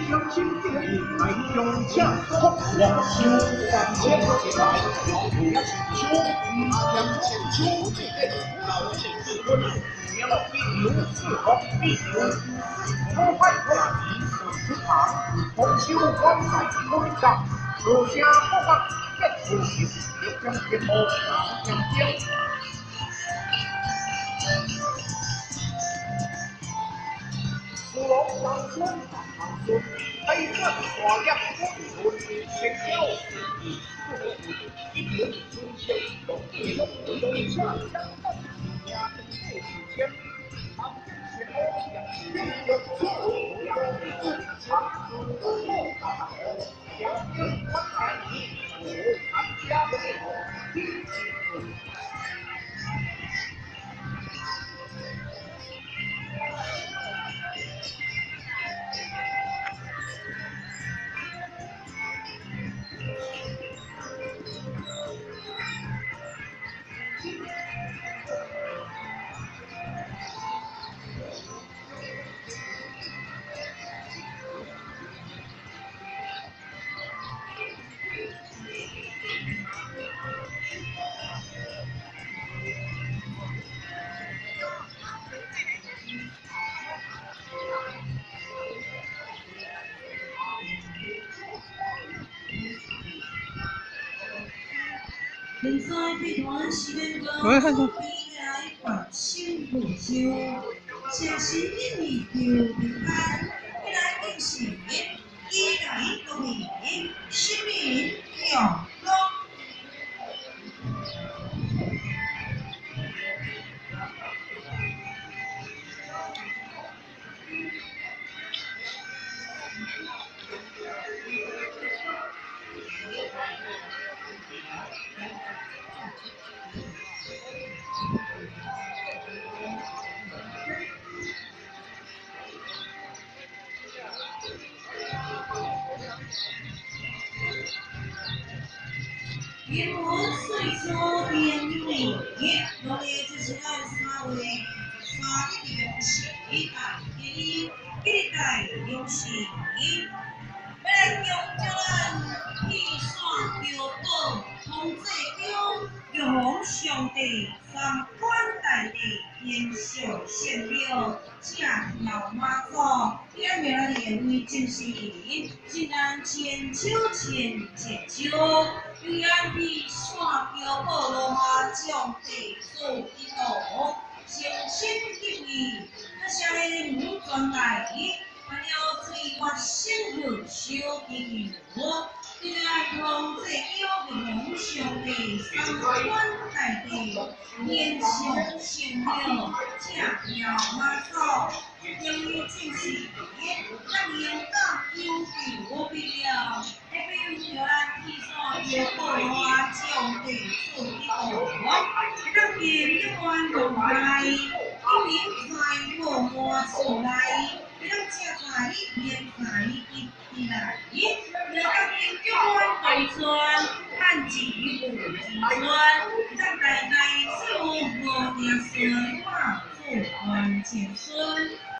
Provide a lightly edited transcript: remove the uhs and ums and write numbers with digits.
相信这个来用枪，往修三千进来，不要请求，将千秋之内，老千之婚，要必有四方必有破坏国体之堂，丰修光彩规章，各家不放更不行，就将天魔当将将。古老长孙长孙，黑色花样滚滚，千条四翼，不得不得，一流春秋，龙地龙龙下江南，家中不许迁，唐人是欧阳，一有错误要自长孙不大好，将军官在你，我参加不了。现在被团是能够做起来把心不休，诚心一意求平安，一来敬喜，一来恭喜，心灵有光。天魔虽说变有理，我哋就是按三位，三的用心，大一，一代用心。咱用叫咱去线求宝，同济中玉皇上帝三官大帝延续献了，正老妈祖，点名的为真是真人千手千手，永远去线求宝罗马将地做一道，诚心敬意，那些人无传来。还要催发生活小朋友，你来同这有个梦想的三观大地，年少成了正要马走，因为正是咱勇敢有求必了，那边有咱去线有宝华将地做一道，咱见一湾龙来，一年财富满出来。咱正在现在一来，咱今朝晚农村旱季不农村，咱大家做五年孙嘛，做完前孙。